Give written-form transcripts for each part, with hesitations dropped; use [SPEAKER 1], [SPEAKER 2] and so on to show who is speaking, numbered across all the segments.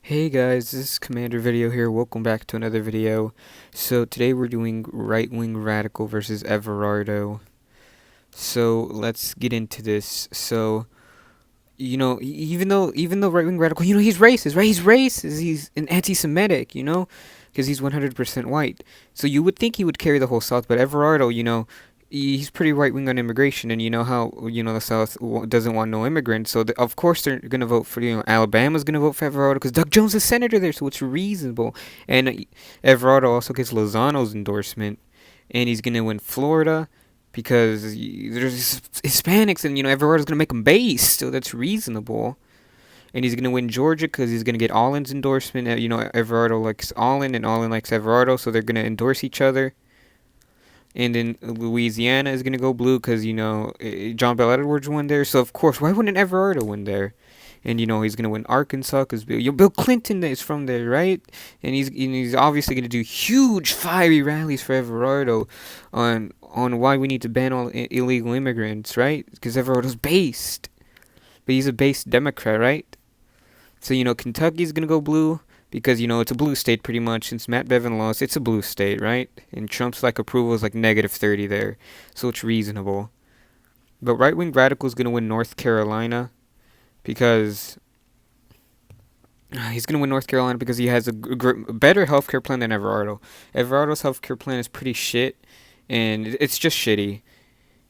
[SPEAKER 1] Hey guys, this is Commander Video here. Welcome back to another video. So today we're doing right-wing radical versus Everardo. So let's get into this. So even though right-wing radical, he's racist, right? He's racist. He's an anti-Semitic, because he's 100% white. So you would think he would carry the whole South, but Everardo, he's pretty right wing on immigration, and you know how the South doesn't want no immigrants, so of course they're gonna vote for Alabama's gonna vote for Everardo because Doug Jones is senator there, so it's reasonable. And Everardo also gets Lozano's endorsement, and he's gonna win Florida because there's Hispanics, and Everardo's gonna make them base, so that's reasonable. And he's gonna win Georgia because he's gonna get Allen's endorsement. Everardo likes Allen, and Allen likes Everardo, so they're gonna endorse each other. And then Louisiana is going to go blue because, John Bel Edwards won there. So, of course, why wouldn't Everardo win there? And, he's going to win Arkansas because Bill Clinton is from there, right? And he's obviously going to do huge, fiery rallies for Everardo on why we need to ban all illegal immigrants, right? Because Everardo's based. But he's a based Democrat, right? So, Kentucky's going to go blue because, it's a blue state pretty much. Since Matt Bevin lost, it's a blue state, right? And Trump's, approval is, -30 there. So it's reasonable. But right-wing radical is going to win North Carolina because he's going to win North Carolina because he has a better healthcare plan than Everardo. Everardo's healthcare plan is pretty shit, and it's just shitty.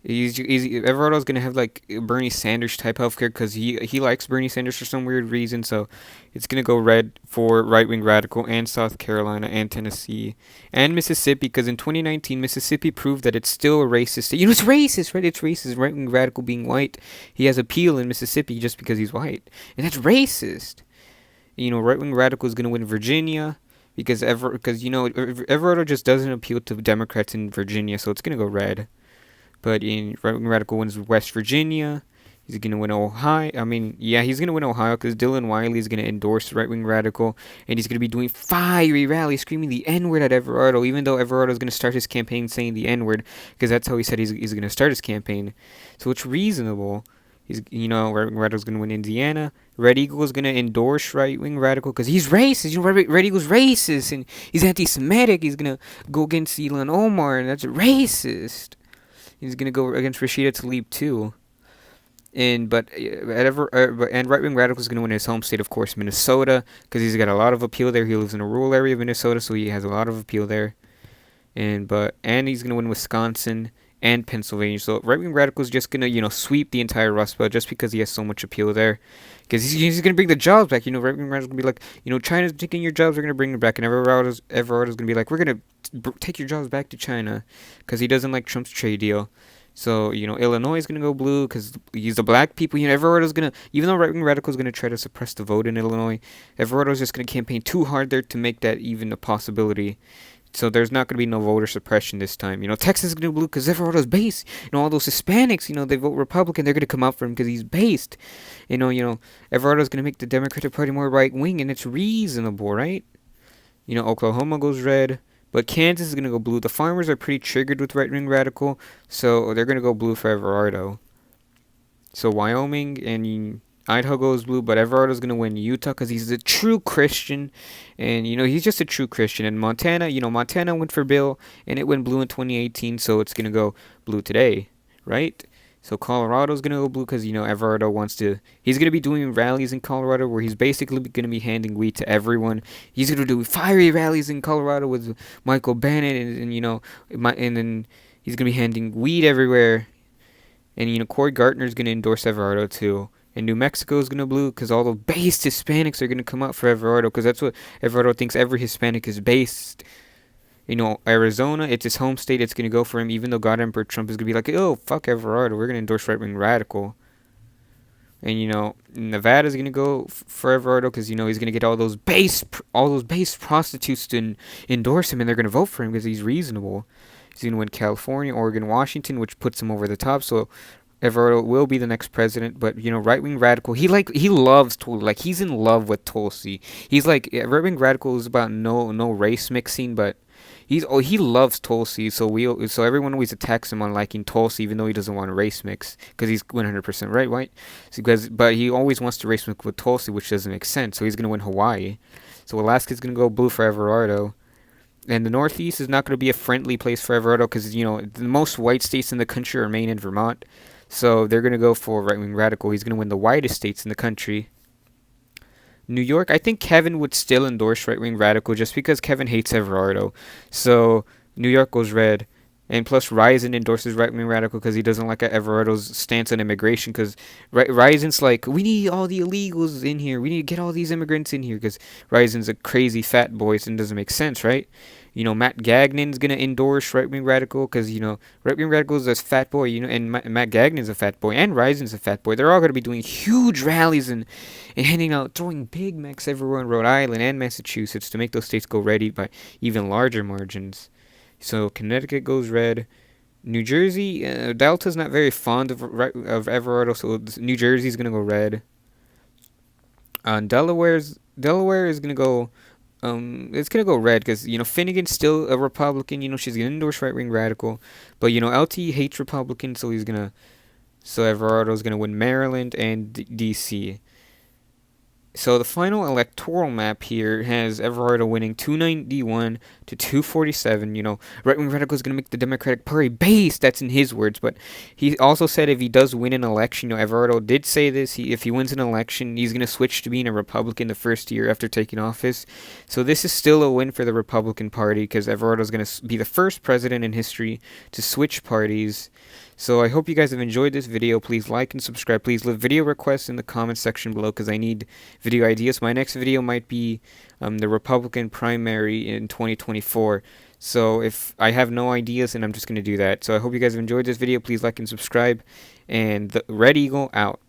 [SPEAKER 1] Everardo's gonna have Bernie Sanders type healthcare because he likes Bernie Sanders for some weird reason. So it's gonna go red for right wing radical and South Carolina and Tennessee and Mississippi because in 2019 Mississippi proved that it's still a racist state. It's racist, right? It's racist. Right wing radical being white, he has appeal in Mississippi just because he's white, and that's racist. Right wing radical is gonna win Virginia. Because Everardo just doesn't appeal to Democrats in Virginia, so it's gonna go red. But in right-wing radical wins West Virginia. He's going to win Ohio. He's going to win Ohio because Dylan Wiley is going to endorse right-wing radical. And he's going to be doing fiery rallies screaming the N-word at Everardo, even though Everardo is going to start his campaign saying the N-word because that's how he said he's going to start his campaign. So it's reasonable. Right-wing radical is going to win Indiana. Red Eagle is going to endorse right-wing radical because he's racist. Red Eagle's racist and he's anti-Semitic. He's going to go against Elon Omar, and that's racist. He's gonna go against Rashida Tlaib too, and right wing radical is gonna win his home state, of course, Minnesota, because he's got a lot of appeal there. He lives in a rural area of Minnesota, so he has a lot of appeal there, and he's gonna win Wisconsin and Pennsylvania. So right wing radical is just gonna sweep the entire Rust Belt just because he has so much appeal there, because he's gonna bring the jobs back. Right wing radical gonna be like, China's taking your jobs, we're gonna bring them back, and Everardo's gonna be like, we're gonna take your jobs back to China, because he doesn't like Trump's trade deal. So, Illinois is going to go blue because he's the black people. Everardo's going to, even though right-wing radical is going to try to suppress the vote in Illinois, Everardo's just going to campaign too hard there to make that even a possibility. So there's not going to be no voter suppression this time. Texas is going to go blue because Everardo's based. All those Hispanics, they vote Republican. They're going to come out for him because he's based. Everardo's going to make the Democratic Party more right-wing, and it's reasonable, right? Oklahoma goes red. But Kansas is going to go blue. The farmers are pretty triggered with right-wing radical, so they're going to go blue for Everardo. So Wyoming and Idaho goes blue, but Everardo's going to win Utah because he's a true Christian. And, he's just a true Christian. And Montana, Montana went for Bill, and it went blue in 2018, so it's going to go blue today, right? So Colorado's going to go blue because, Everardo he's going to be doing rallies in Colorado where he's basically going to be handing weed to everyone. He's going to do fiery rallies in Colorado with Michael Bennett and then he's going to be handing weed everywhere. And, Cory Gardner's going to endorse Everardo too. And New Mexico is going to blue because all the based Hispanics are going to come out for Everardo because that's what Everardo thinks every Hispanic is based. Arizona, it's his home state. It's going to go for him, even though God Emperor Trump is going to be like, oh, fuck Everardo. We're going to endorse right-wing radical. And, Nevada's going to go for Everardo because, he's going to get all those base prostitutes to endorse him, and they're going to vote for him because he's reasonable. He's going to win California, Oregon, Washington, which puts him over the top. So Everardo will be the next president, but right-wing radical, he loves Tulsi, he's in love with Tulsi. He's right-wing radical is about no race mixing, but he loves Tulsi, so everyone always attacks him on liking Tulsi, even though he doesn't want to race mix because he's 100% right, white. But he always wants to race mix with Tulsi, which doesn't make sense. So he's gonna win Hawaii. So Alaska's gonna go blue for Everardo. And the Northeast is not going to be a friendly place for Everardo because, the most white states in the country are Maine and Vermont. So they're going to go for right wing radical. He's going to win the whitest states in the country. New York, I think Kevin would still endorse right wing radical just because Kevin hates Everardo. So New York goes red. And plus, Ryzen endorses right wing radical because he doesn't like Everardo's stance on immigration. Because Ryzen's like, we need all the illegals in here. We need to get all these immigrants in here. Because Ryzen's a crazy fat boy, so it doesn't make sense, right? Matt Gagnon's gonna endorse right wing radical because right wing radical is a fat boy, and Matt Gagnon's a fat boy, and Ryzen's a fat boy. They're all gonna be doing huge rallies and handing out, throwing Big Macs everywhere in Rhode Island and Massachusetts to make those states go red by even larger margins. So Connecticut goes red. New Jersey, Delta's not very fond of Everardo, so New Jersey's gonna go red. Delaware is gonna go. It's gonna go red because Finnegan's still a Republican. She's gonna endorse right wing radical, but LT hates Republicans, so Everardo's gonna win Maryland and DC. So the final electoral map here has Everardo winning 291 to 247. Right-wing radical is going to make the Democratic Party base. That's in his words. But he also said if he does win an election, Everardo did say this. If he wins an election, he's going to switch to being a Republican the first year after taking office. So this is still a win for the Republican Party because Everardo is going to be the first president in history to switch parties. So I hope you guys have enjoyed this video. Please like and subscribe. Please leave video requests in the comment section below because I need video ideas. My next video might be the Republican primary in 2024. So if I have no ideas, then I'm just going to do that. So I hope you guys have enjoyed this video. Please like and subscribe. And the Red Eagle out.